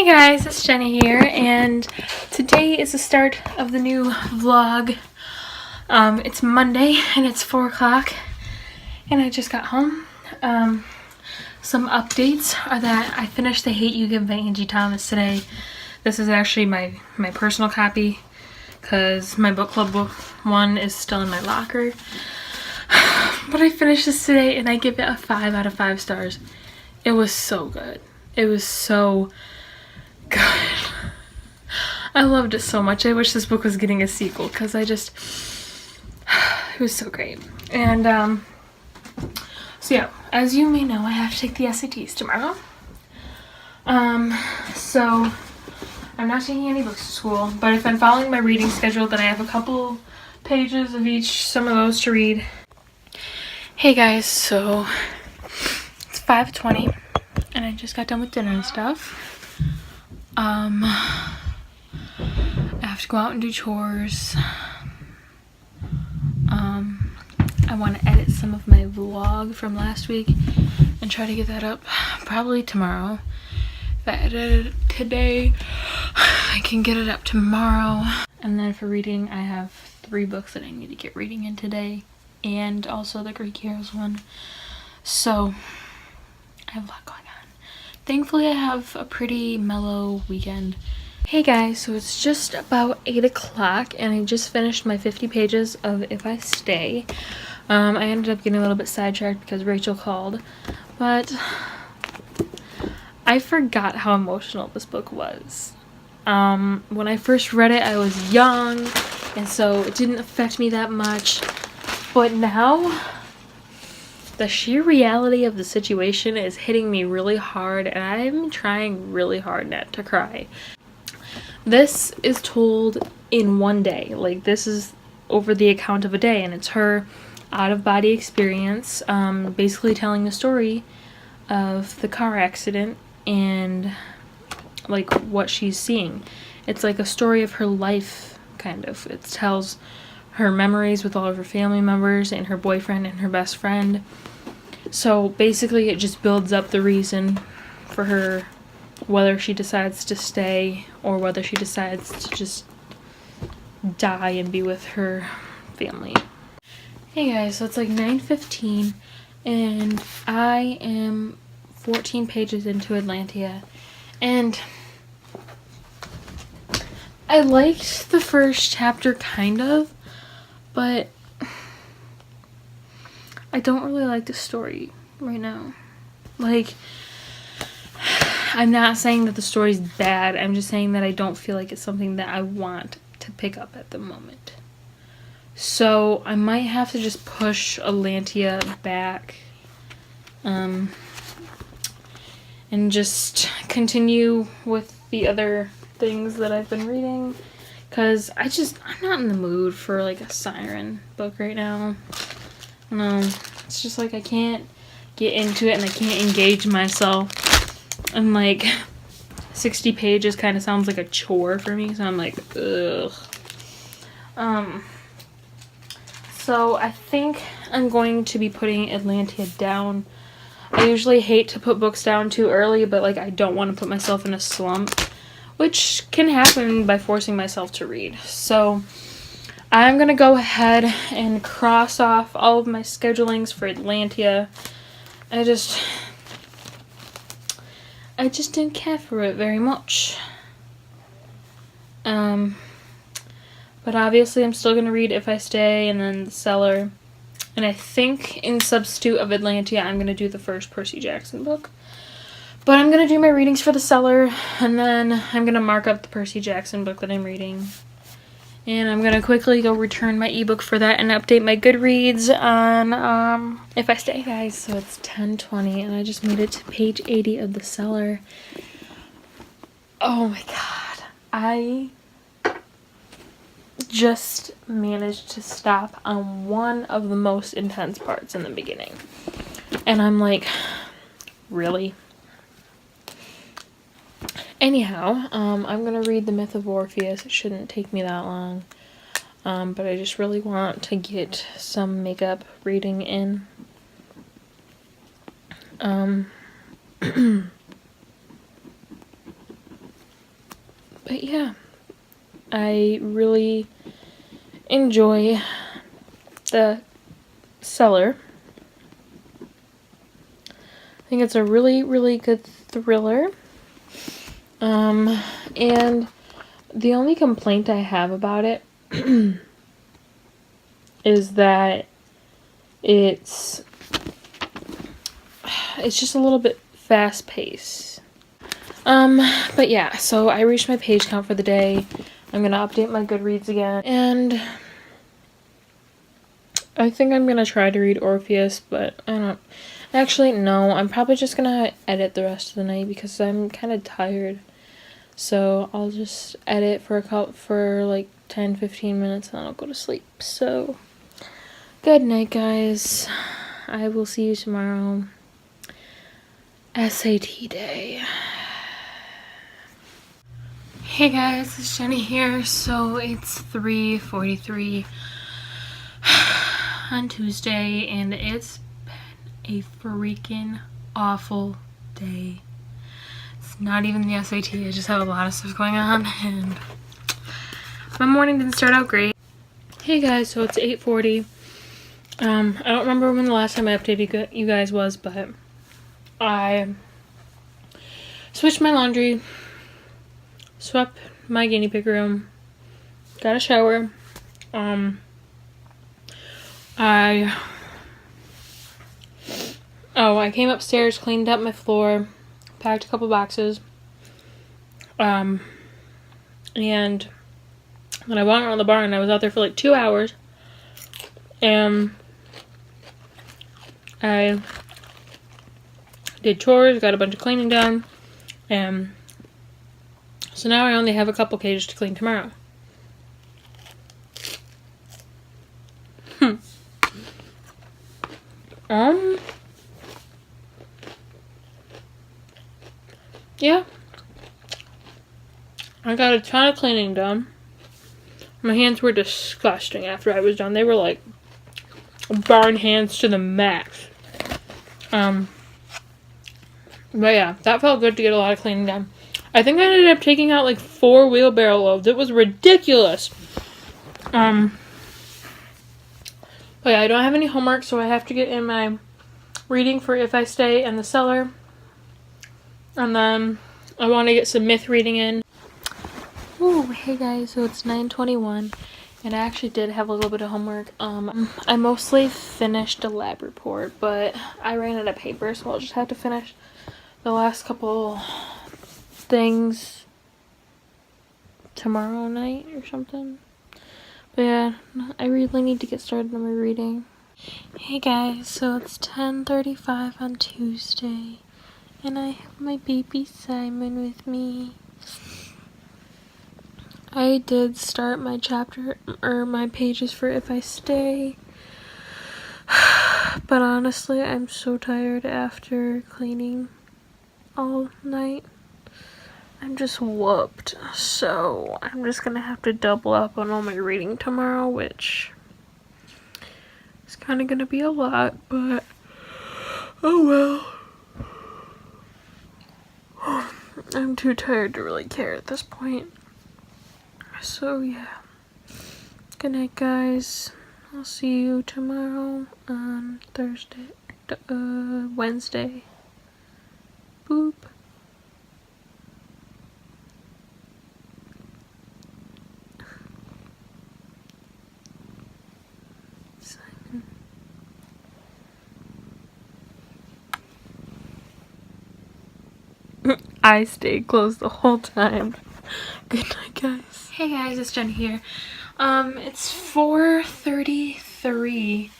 Hey guys, it's Jenny here, and today is the start of the new vlog. It's Monday, and it's 4 o'clock, and I just got home. Some updates are that I finished The Hate You Give by Angie Thomas today. This is actually my personal copy, because my book club book one is still in my locker. But I finished this today, and I give it a 5 out of 5 stars. It was so good. It was so good. I loved it so much. I wish this book was getting a sequel because it was so great. And so yeah, as you may know, I have to take the SATs tomorrow. So I'm not taking any books to school, but if I'm following my reading schedule, then I have a couple pages of each, some of those to read. Hey guys, so it's 5:20 and I just got done with dinner and stuff. I have to go out and do chores. I want to edit some of my vlog from last week and try to get that up probably tomorrow. If I edit it today, I can get it up tomorrow. And then for reading, I have 3 books that I need to get reading in today, and also the Greek Heroes one. So I have a lot going on. Thankfully, I have a pretty mellow weekend. Hey guys, so it's just about 8 o'clock and I just finished my 50 pages of If I Stay. I ended up getting a little bit sidetracked because Rachel called, but I forgot how emotional this book was. When I first read it, I was young, and so it didn't affect me that much, but now the sheer reality of the situation is hitting me really hard, and I'm trying really hard not to cry. This is told in one day. Like, this is over the account of a day, and it's her out-of-body experience, basically telling the story of the car accident and, like, what she's seeing. It's like a story of her life, kind of. It tells her memories with all of her family members and her boyfriend and her best friend. So, basically, it just builds up the reason for her, whether she decides to stay or whether she decides to just die and be with her family. Hey guys, so it's like 9:15 and I am 14 pages into Atlantia, and I liked the first chapter kind of, but I don't really like the story right now. Like, I'm not saying that the story's bad, I'm just saying that I don't feel like it's something that I want to pick up at the moment. So I might have to just push Atlantia back, and just continue with the other things that I've been reading, because I'm not in the mood for like a siren book right now. No, it's just like I can't get into it and I can't engage myself. And like 60 pages kind of sounds like a chore for me, so I'm like, ugh. So I think I'm going to be putting Atlantia down. I usually hate to put books down too early, but like I don't want to put myself in a slump, which can happen by forcing myself to read. So I'm gonna go ahead and cross off all of my schedulings for Atlantia. I just didn't care for it very much. But obviously I'm still going to read If I Stay and then The Cellar. And I think in substitute of Atlantia, I'm going to do the first Percy Jackson book. But I'm going to do my readings for The Cellar, and then I'm going to mark up the Percy Jackson book that I'm reading. And I'm going to quickly go return my ebook for that and update my Goodreads on If I Stay, guys. So it's 10:20 and I just made it to page 80 of The Cellar. Oh my god. I just managed to stop on one of the most intense parts in the beginning. And I'm like, really? Anyhow, I'm gonna read The Myth of Orpheus. It shouldn't take me that long. But I just really want to get some makeup reading in. But yeah, I really enjoy the Cellar. I think it's a really, really good thriller. And the only complaint I have about it is that it's just a little bit fast paced. But yeah, so I reached my page count for the day. I'm gonna update my Goodreads again, and I think I'm gonna try to read Orpheus, but I don't. Actually, no. I'm probably just gonna edit the rest of the night because I'm kind of tired. So I'll just edit for like 10-15 minutes, and then I'll go to sleep. So good night, guys. I will see you tomorrow. SAT day. Hey guys, it's Jenny here. So it's 3:43 on Tuesday, and it's been a freaking awful day. It's not even the SAT. I just have a lot of stuff going on, and my morning didn't start out great. Hey guys, so it's 8:40. I don't remember when the last time I updated you guys was, but I switched my laundry, swept my guinea pig room, got a shower. I came upstairs, cleaned up my floor, packed a couple boxes, and then I walked around the barn. I was out there for like 2 hours, and I did chores, got a bunch of cleaning done, and so now I only have a couple cages to clean tomorrow. Yeah. I got a ton of cleaning done. My hands were disgusting after I was done. They were like barn hands to the max. But yeah, that felt good to get a lot of cleaning done. I think I ended up taking out like 4 wheelbarrow loads. It was ridiculous. But yeah, I don't have any homework, so I have to get in my reading for If I Stay and The Cellar. And then I want to get some myth reading in. Ooh, hey guys, so it's 9:21, and I actually did have a little bit of homework. I mostly finished a lab report, but I ran out of paper, so I'll just have to finish the last couple things tomorrow night or something. But yeah, I really need to get started on my reading. Hey guys, so it's 10:35 on Tuesday, and I have my baby Simon with me. I did start my my pages for If I Stay, but honestly, I'm so tired after cleaning all night. I'm just whooped, so I'm just gonna have to double up on all my reading tomorrow, which is kind of gonna be a lot, but oh well. I'm too tired to really care at this point. So yeah. Good night, guys. I'll see you tomorrow on Wednesday. Boop. Simon. I stayed closed the whole time. Good night, guys. Hey guys, it's Jen here. It's 4:33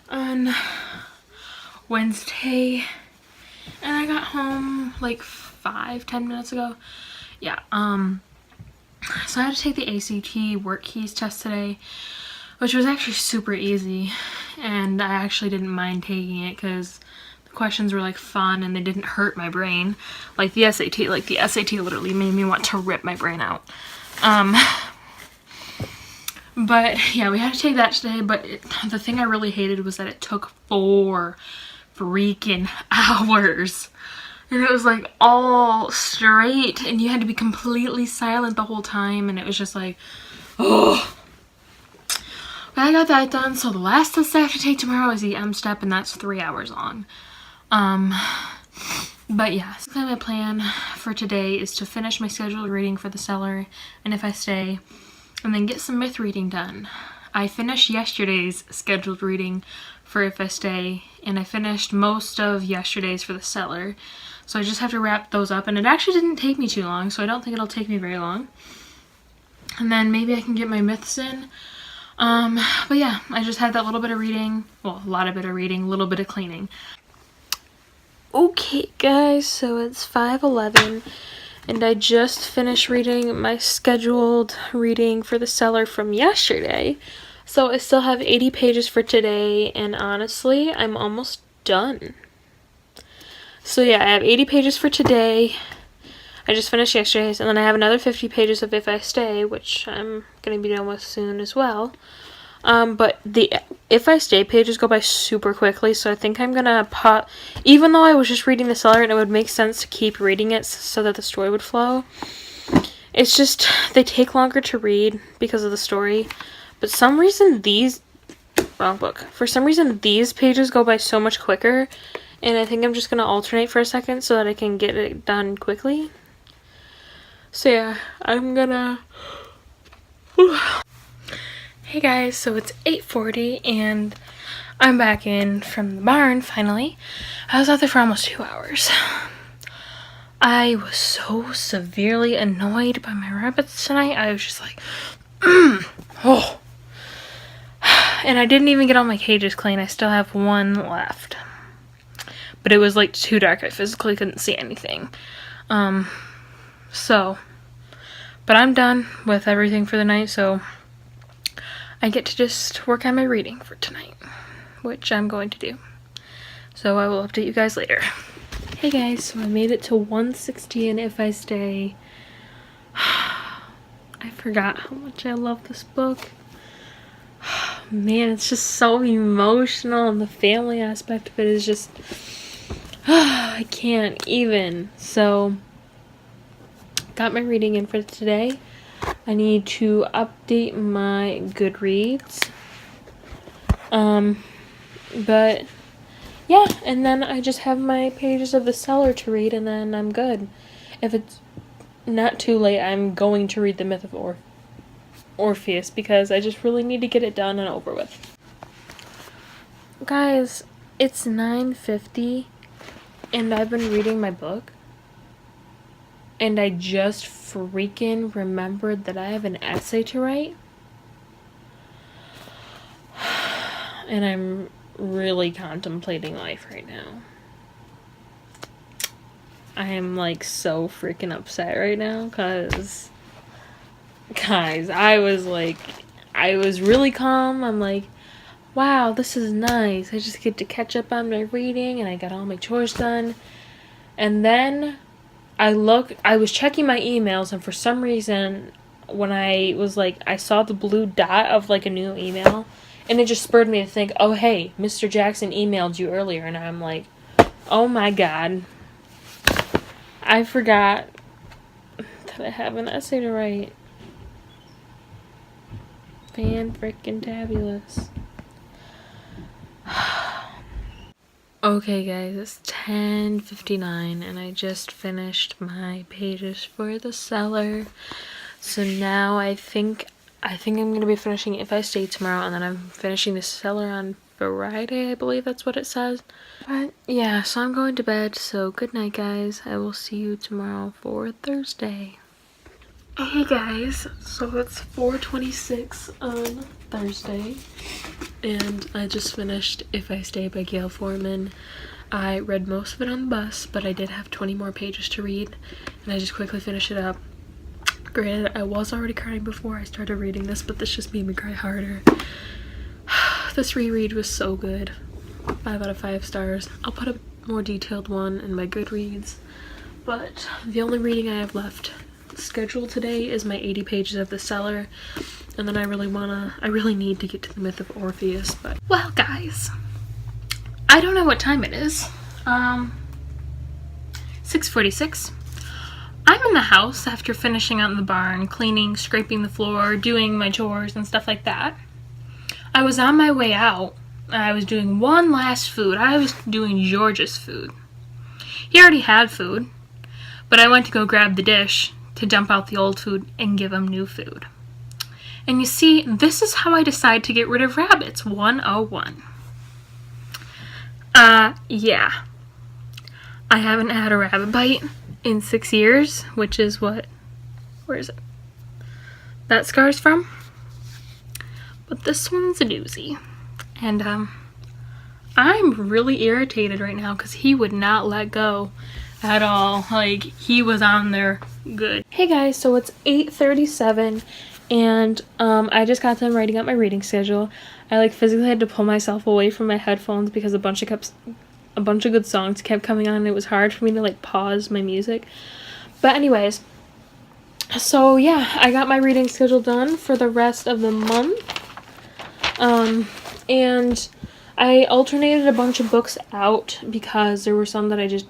on Wednesday, and I got home like 5-10 minutes ago. Yeah, so I had to take the ACT work keys test today, which was actually super easy, and I actually didn't mind taking it because the questions were like fun and they didn't hurt my brain like the SAT. Like the SAT literally made me want to rip my brain out. But yeah, we had to take that today, but the thing I really hated was that it took 4 freaking hours And it was like all straight and you had to be completely silent the whole time, and it was just like, oh. But I got that done, so the last test I have to take tomorrow is the M step, and that's 3 hours long. But yeah, so my plan for today is to finish my scheduled reading for the cellar and If I Stay, and then get some myth reading done. I finished yesterday's scheduled reading for If I Stay, and I finished most of yesterday's for the cellar. So I just have to wrap those up, and it actually didn't take me too long, so I don't think it'll take me very long. And then maybe I can get my myths in. But yeah, I just had that little bit of reading, well, a lot of bit of reading, a little bit of cleaning. Okay guys, so it's 5:11 and I just finished reading my scheduled reading for the cellar from yesterday. So I still have 80 pages for today, and honestly, I'm almost done. So yeah, I have 80 pages for today. I just finished yesterday's, and then I have another 50 pages of If I Stay, which I'm going to be done with soon as well. But the If I Stay pages go by super quickly, so I think I'm gonna even though I was just reading the cellar and it would make sense to keep reading it so that the story would flow, it's just, they take longer to read because of the story. But some reason for some reason these pages go by so much quicker, and I think I'm just gonna alternate for a second so that I can get it done quickly. So yeah, I'm gonna... Hey guys, so it's 8:40 and I'm back in from the barn finally. I was out there for almost 2 hours. I was so severely annoyed by my rabbits tonight. I was just like, oh. And I didn't even get all my cages clean. I still have one left. But it was like too dark. I physically couldn't see anything. But I'm done with everything for the night, so I get to just work on my reading for tonight, which I'm going to do. So I will update you guys later. Hey guys, so I made it to 160 in If I Stay. I forgot how much I love this book. Man, it's just so emotional, and the family aspect of it is just... I can't even. So, got my reading in for today. I need to update my Goodreads. But yeah, and then I just have my pages of the cellar to read, and then I'm good. If it's not too late, I'm going to read the Myth of Orpheus because I just really need to get it done and over with. Guys, it's 9:50 and I've been reading my book. And I just freaking remembered that I have an essay to write. And I'm really contemplating life right now. I am like so freaking upset right now because, guys, I was really calm. I'm like, wow, this is nice. I just get to catch up on my reading and I got all my chores done. And then I was checking my emails, and for some reason, when I was like, I saw the blue dot of like a new email, and it just spurred me to think, oh hey, Mr. Jackson emailed you earlier, and I'm like, oh my god, I forgot that I have an essay to write. Fan-frickin-tabulous. Okay guys, it's 10:59 and I just finished my pages for the cellar. So now I think I'm gonna be finishing If I Stay tomorrow, and then I'm finishing the cellar on Friday, I believe that's what it says. But yeah, so I'm going to bed, so good night guys. I will see you tomorrow for Thursday. Hey guys, so it's 4:26 on Thursday, and I just finished If I Stay by Gail Forman. I read most of it on the bus, but I did have 20 more pages to read, and I just quickly finished it up. Granted, I was already crying before I started reading this, but this just made me cry harder. This reread was so good. 5 out of 5 stars. I'll put a more detailed one in my Goodreads, but the only reading I have left scheduled today is my 80 pages of the cellar, and then I really need to get to the Myth of Orpheus. But well guys, I don't know what time it is. 6:46. I'm in the house after finishing out in the barn, cleaning, scraping the floor, doing my chores and stuff like that. I was on my way out. I was doing one last food. I was doing George's food. He already had food, but I went to go grab the dish to dump out the old food and give him new food. And you see, this is how I decide to get rid of rabbits. 101. Yeah. I haven't had a rabbit bite in 6 years, which is what, where is it? That scar's from. But this one's a doozy. And, I'm really irritated right now because he would not let go at all. Like, he was on there good. Hey guys, so it's 8:37 and, I just got done writing out my reading schedule. I, like, physically had to pull myself away from my headphones because a bunch of good songs kept coming on and it was hard for me to, like, pause my music. But anyways, so yeah, I got my reading schedule done for the rest of the month. And I alternated a bunch of books out because there were some that I just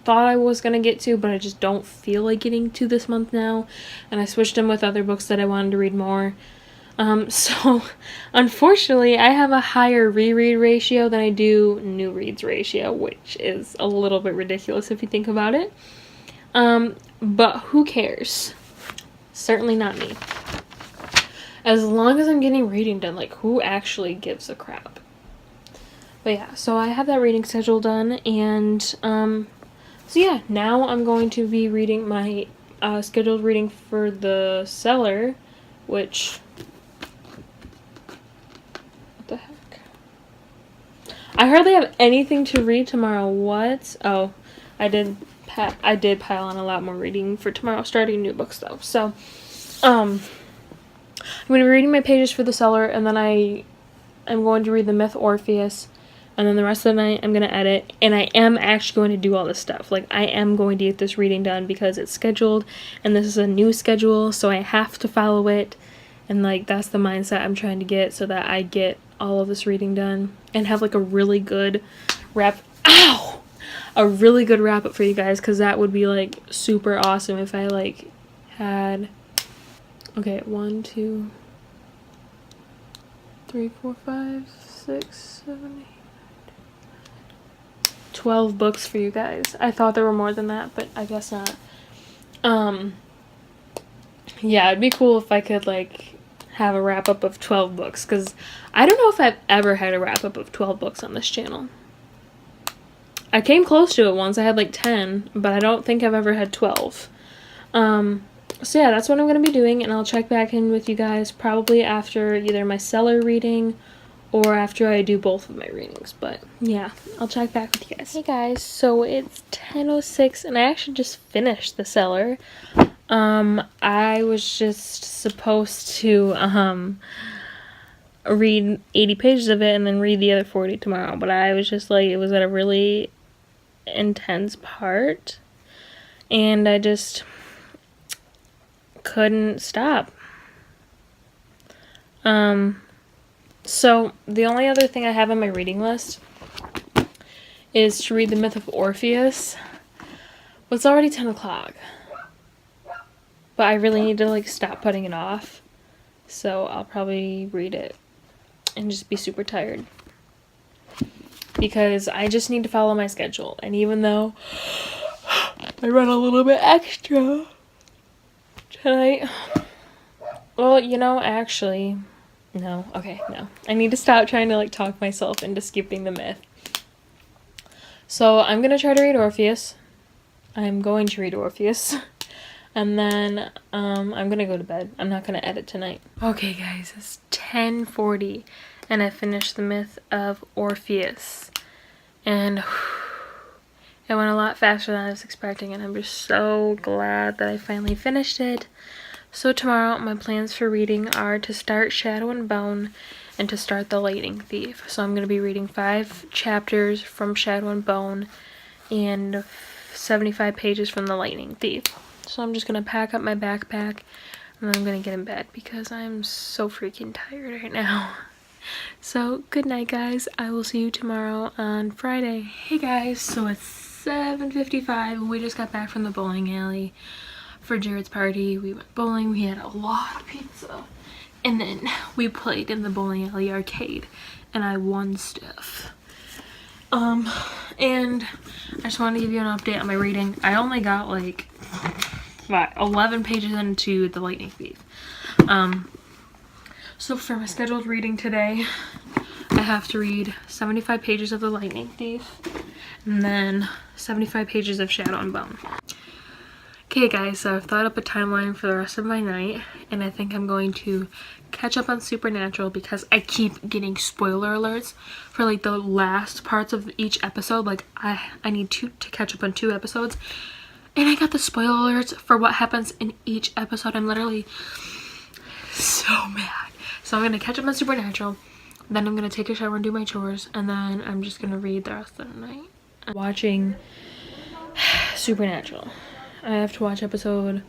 thought I was going to get to, but I just don't feel like getting to this month now. And I switched them with other books that I wanted to read more. So unfortunately, I have a higher reread ratio than I do new reads ratio, which is a little bit ridiculous if you think about it. But who cares? Certainly not me. As long as I'm getting reading done, like, who actually gives a crap? But yeah, so I have that reading schedule done, and, so yeah, now I'm going to be reading my, scheduled reading for The Cellar, which, what the heck? I hardly have anything to read tomorrow. What? Oh, I did pile on a lot more reading for tomorrow, starting new books, though. So, I'm going to be reading my pages for The Cellar, and then I'm going to read The Myth Orpheus, and then the rest of the night I'm going to edit, and I am actually going to do all this stuff. Like, I am going to get this reading done because it's scheduled, and this is a new schedule, so I have to follow it, and, like, that's the mindset I'm trying to get so that I get all of this reading done and have, like, a really good a really good wrap up for you guys, because that would be, like, super awesome if I, like, had... Okay, 1, 2, 3, 4, 5, 6, 7, 8, 12 books for you guys. I thought there were more than that, but I guess not. Yeah, it'd be cool if I could, like, have a wrap-up of 12 books, because I don't know if I've ever had a wrap-up of 12 books on this channel. I came close to it once. I had, like, 10, but I don't think I've ever had 12. So yeah, that's what I'm going to be doing, and I'll check back in with you guys probably after either my Cellar reading or after I do both of my readings. But yeah, I'll check back with you guys. Hey guys, so it's 10:06 and I actually just finished The Cellar. I was just supposed to read 80 pages of it and then read the other 40 tomorrow, but I was just like, it was at a really intense part and I just couldn't stop. So the only other thing I have on my reading list is to read The Myth of Orpheus. Well, it's already 10 o'clock. But I really need to, like, stop putting it off. So I'll probably read it and just be super tired. Because I just need to follow my schedule. And even though I run a little bit extra tonight, well, you know, actually, no. Okay, no. I need to stop trying to, like, talk myself into skipping the myth. So I'm going to try to read Orpheus. I'm going to read Orpheus. And then I'm going to go to bed. I'm not going to edit tonight. Okay, guys, it's 10:40 and I finished The Myth of Orpheus. And it went a lot faster than I was expecting, and I'm just so glad that I finally finished it. So tomorrow, my plans for reading are to start Shadow and Bone and to start The Lightning Thief. So I'm going to be reading 5 chapters from Shadow and Bone and 75 pages from The Lightning Thief. So I'm just going to pack up my backpack and then I'm going to get in bed because I'm so freaking tired right now. So good night, guys. I will see you tomorrow on Friday. Hey guys, so it's 7:55 and we just got back from the bowling alley for Jared's party. We went bowling, we had a lot of pizza, and then we played in the bowling alley arcade and I won stuff. And I just wanted to give you an update on my reading. I only got like 11 pages into The Lightning Thief. So for my scheduled reading today, I have to read 75 pages of The Lightning Thief and then 75 pages of Shadow and Bone. Okay guys, so I've thought up a timeline for the rest of my night, and I think I'm going to catch up on Supernatural because I keep getting spoiler alerts for like the last parts of each episode. Like I need to catch up on 2 episodes, and I got the spoiler alerts for what happens in each episode. I'm literally so mad. So I'm gonna catch up on Supernatural, then I'm gonna take a shower and do my chores, and then I'm just gonna read the rest of the night. I'm watching Supernatural. I have to watch episode,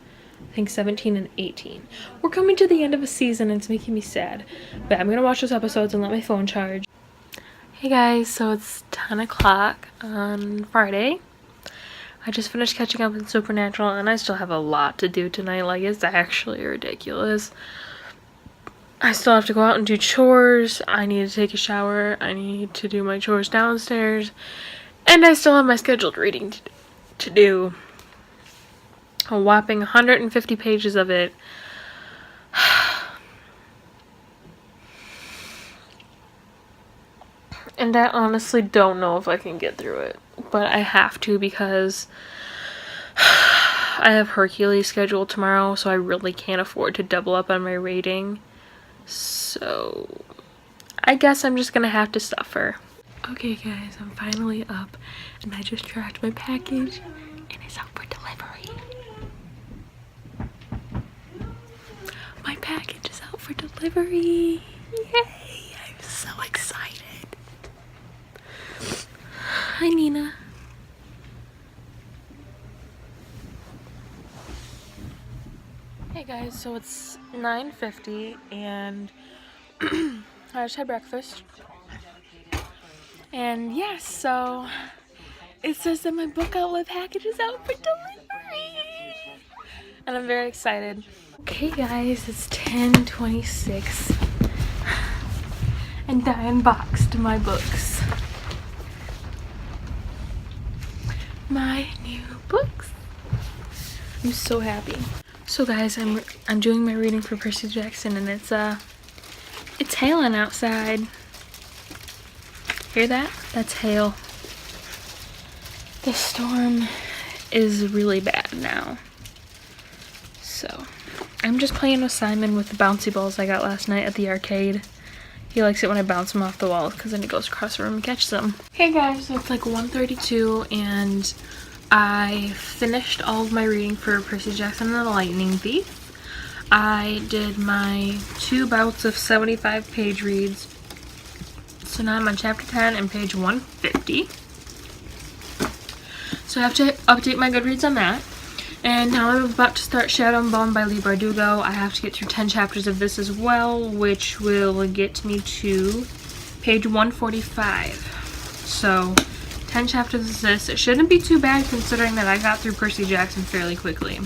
I think 17 and 18. We're coming to the end of a season and it's making me sad. But I'm gonna watch those episodes and let my phone charge. Hey guys, so it's 10 o'clock on Friday. I just finished catching up on Supernatural and I still have a lot to do tonight. Like, it's actually ridiculous. I still have to go out and do chores. I need to take a shower. I need to do my chores downstairs. And I still have my scheduled reading to do. A whopping 150 pages of it. And I honestly don't know if I can get through it. But I have to because I have Hercules scheduled tomorrow, so I really can't afford to double up on my reading. So I guess I'm just gonna have to suffer. Okay guys, I'm finally up and I just tracked my package and it's out for delivery. My package is out for delivery. Yay! I'm so excited. Hi, Nina. Hey guys, so it's 9:50 and I just had breakfast. And yes, so it says that my book outlet package is out for delivery. And I'm very excited. Okay guys, it's 10:26 and I unboxed my books. My new books. I'm so happy. So guys, I'm doing my reading for Percy Jackson and it's hailing outside. Hear that? That's hail. The storm is really bad now. So I'm just playing with Simon with the bouncy balls I got last night at the arcade. He likes it when I bounce them off the walls because then he goes across the room and catches them. Hey guys, so it's like 1:32 and I finished all of my reading for Percy Jackson and the Lightning Thief. I did my 2 bouts of 75-page reads. So now I'm on chapter 10 and page 150. So I have to update my Goodreads on that. And now I'm about to start Shadow and Bone by Leigh Bardugo. I have to get through 10 chapters of this as well, which will get me to page 145. So 10 chapters of this. It shouldn't be too bad considering that I got through Percy Jackson fairly quickly.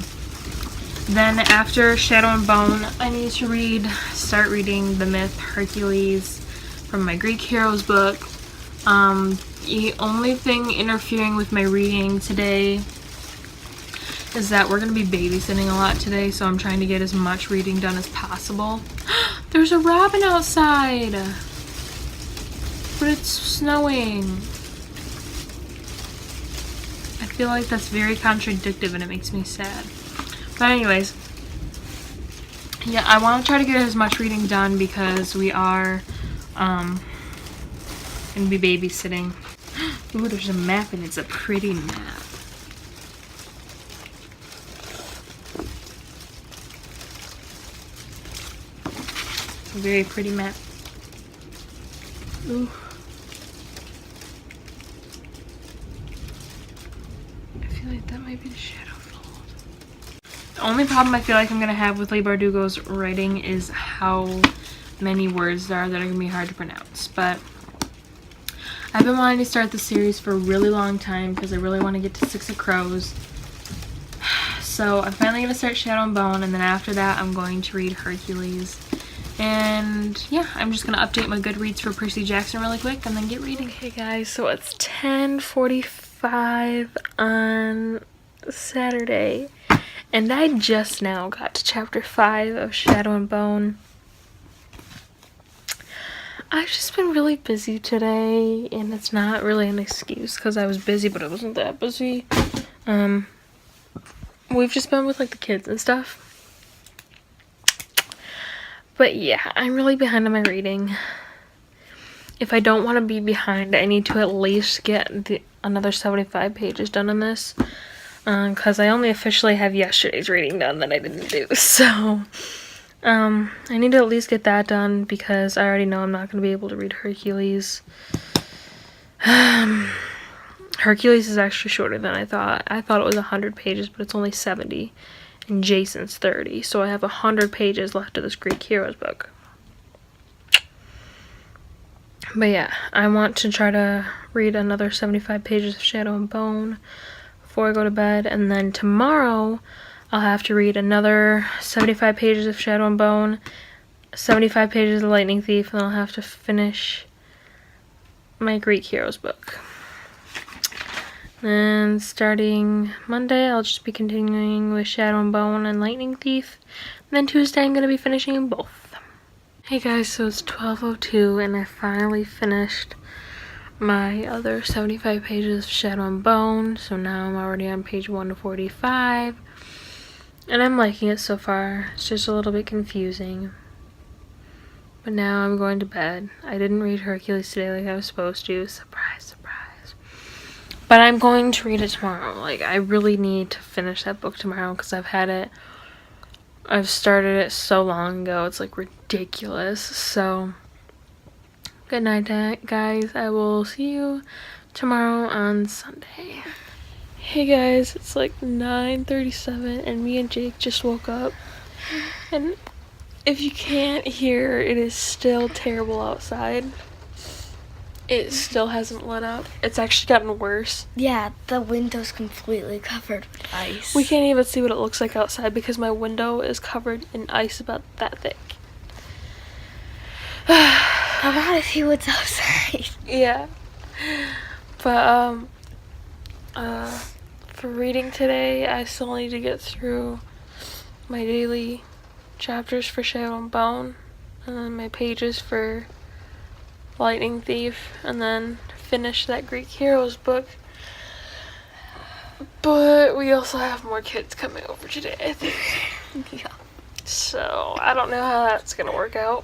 Then after Shadow and Bone, I need to start reading the myth Hercules from my Greek Heroes book. The only thing interfering with my reading today is that we're going to be babysitting a lot today, so I'm trying to get as much reading done as possible. There's a robin outside! But it's snowing. I feel like that's very contradictory and it makes me sad. But anyways, yeah, I want to try to get as much reading done because we are going to be babysitting. Ooh, there's a map and it's a pretty map. A very pretty map. Ooh. I feel like that might be the shadow fold. The only problem I feel like I'm going to have with Leigh Bardugo's writing is how many words there are that are going to be hard to pronounce. But I've been wanting to start the series for a really long time because I really want to get to Six of Crows. So I'm finally going to start Shadow and Bone, and then after that I'm going to read Hercules. And yeah, I'm just going to update my Goodreads for Percy Jackson really quick and then get reading. Okay guys, so it's 10:45 on Saturday, and I just now got to chapter 5 of Shadow and Bone. I've just been really busy today, and it's not really an excuse because I was busy, but I wasn't that busy. We've just been with like the kids and stuff. But yeah, I'm really behind on my reading. If I don't want to be behind, I need to at least get another 75 pages done on this. Because I only officially have yesterday's reading done that I didn't do. So, I need to at least get that done because I already know I'm not going to be able to read Hercules. Hercules is actually shorter than I thought. I thought it was 100 pages, but it's only 70. And Jason's 30. So I have 100 pages left of this Greek Heroes book. But yeah, I want to try to read another 75 pages of Shadow and Bone before I go to bed. And then tomorrow, I'll have to read another 75 pages of Shadow and Bone, 75 pages of Lightning Thief, and I'll have to finish my Greek Heroes book. And starting Monday, I'll just be continuing with Shadow and Bone and Lightning Thief. And then Tuesday, I'm going to be finishing them both. Hey guys, so it's 12:02 and I finally finished my other 75 pages of Shadow and Bone. So now I'm already on page 145. And I'm liking it so far. It's just a little bit confusing. But now I'm going to bed. I didn't read Hercules today like I was supposed to. Surprise, surprise. But I'm going to read it tomorrow. Like, I really need to finish that book tomorrow because I've started it so long ago. It's like ridiculous. So, good night, guys. I will see you tomorrow on Sunday. Hey guys, it's like 9:37 and me and Jake just woke up. And if you can't hear, it is still terrible outside. It still hasn't lit up. It's actually gotten worse. Yeah, the window's completely covered with ice. We can't even see what it looks like outside because my window is covered in ice about that thick. I want to see what's outside. Yeah. But, for reading today, I still need to get through my daily chapters for Shadow and Bone, and then my pages for Lightning Thief, and then finish that Greek Heroes book. But we also have more kids coming over today, I think. Yeah. So, I don't know how that's gonna work out.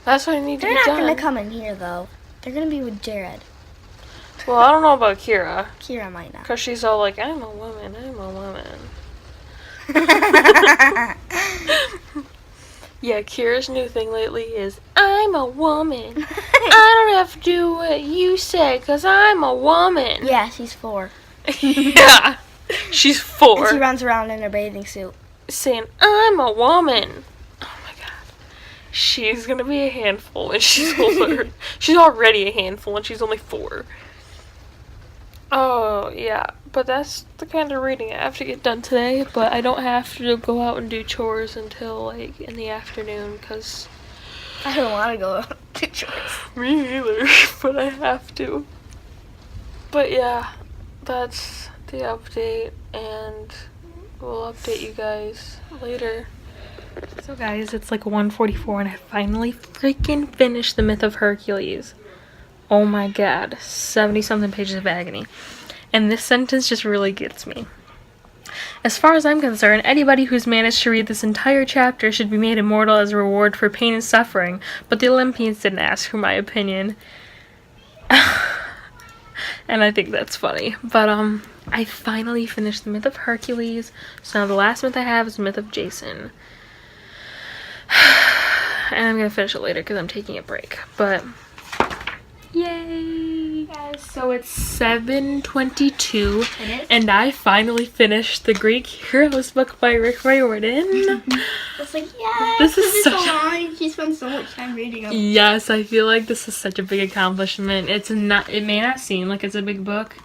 That's what I need to They're get done. not going to come in here, though. They're going to be with Jared. Well, I don't know about Kira. Kira might not. Because she's all like, I'm a woman, I'm a woman. Yeah, Kira's new thing lately is, I'm a woman. I don't have to do what you say because I'm a woman. Yeah, she's 4. Yeah, she's 4. And she runs around in a bathing suit. Saying, I'm a woman. Oh my god. She's going to be a handful when she's older. She's already a handful and she's only 4. Oh, yeah. But that's the kind of reading I have to get done today. But I don't have to go out and do chores until, like, in the afternoon, because I don't want to go out and do chores. Me either, but I have to. But yeah, that's the update, and we'll update you guys later. So guys, it's like 1:44 and I finally freaking finished The Myth of Hercules. Oh my god, 70-something pages of agony. And this sentence just really gets me. As far as I'm concerned, anybody who's managed to read this entire chapter should be made immortal as a reward for pain and suffering, but the Olympians didn't ask for my opinion. And I think that's funny. But, I finally finished The Myth of Hercules, so now the last myth I have is The Myth of Jason. And I'm gonna finish it later because I'm taking a break. But, yay! Guys, So it's 7:22 It is? and I finally finished the Greek Heroes book by Rick Riordan. It's like, yeah, This is it's such so long. He spends so much time reading them. Yes, I feel like this is such a big accomplishment. It may not seem like it's a big book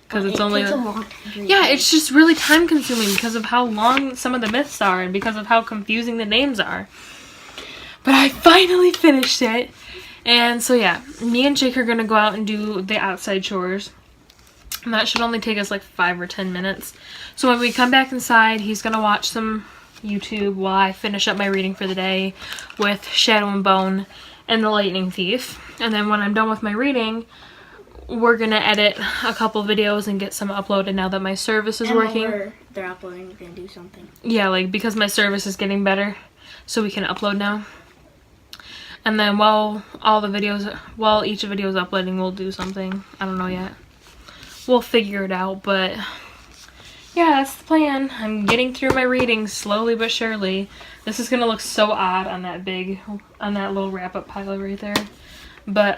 because it's only takes a long time to read. yeah, it's just really time consuming because of how long some of the myths are and because of how confusing the names are. But I finally finished it. And so yeah, me and Jake are going to go out and do the outside chores. And that should only take us like 5 or 10 minutes. So when we come back inside, he's going to watch some YouTube while I finish up my reading for the day with Shadow and Bone and The Lightning Thief. And then when I'm done with my reading, we're going to edit a couple videos and get some uploaded now that my service is working. While they're uploading, you're going to do something. Yeah, like because my service is getting better, so we can upload now. And then while each video is uploading, we'll do something. I don't know yet. We'll figure it out, but yeah, that's the plan. I'm getting through my reading slowly but surely. This is gonna look so odd on that little wrap-up pile right there. But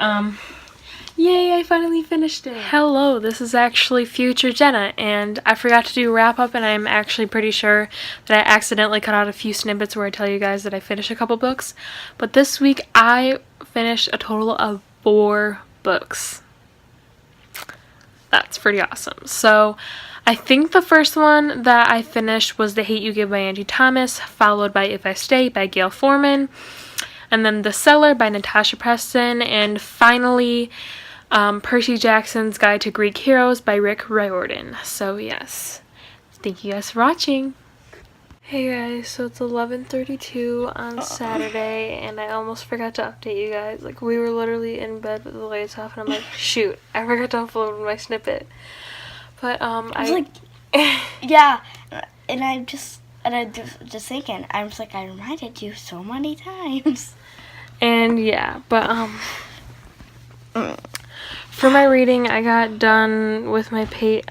yay, I finally finished it. Hello, this is actually future Jenna, and I forgot to do wrap up, and I'm actually pretty sure that I accidentally cut out a few snippets where I tell you guys that I finished a couple books. But this week I finished a total of 4 books. That's pretty awesome. So I think the first one that I finished was The Hate You Give by Angie Thomas, followed by If I Stay by Gail Forman, and then The Cellar by Natasha Preston, and finally Percy Jackson's Guide to Greek Heroes by Rick Riordan. So yes, thank you guys for watching. Hey guys, so it's 11:32 on Saturday, and I almost forgot to update you guys. Like, we were literally in bed with the lights off, and I'm like, shoot, I forgot to upload my snippet. But I was like, yeah, and I'm just thinking, I was like, I reminded you so many times. And yeah, but for my reading, I got done with my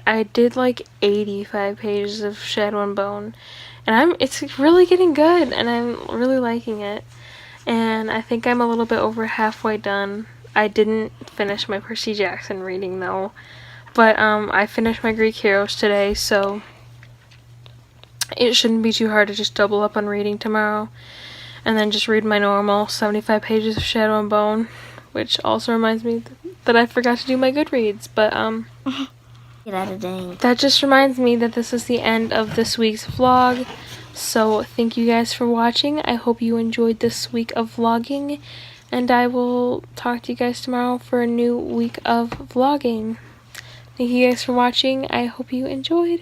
I did like 85 pages of Shadow and Bone, and it's really getting good, and I'm really liking it. And I think I'm a little bit over halfway done. I didn't finish my Percy Jackson reading though, but I finished my Greek Heroes today, so it shouldn't be too hard to just double up on reading tomorrow, and then just read my normal 75 pages of Shadow and Bone, which also reminds me that I forgot to do my Goodreads, but that just reminds me that this is the end of this week's vlog. So thank you guys for watching. I hope you enjoyed this week of vlogging, and I will talk to you guys tomorrow for a new week of vlogging. Thank you guys for watching. I hope you enjoyed.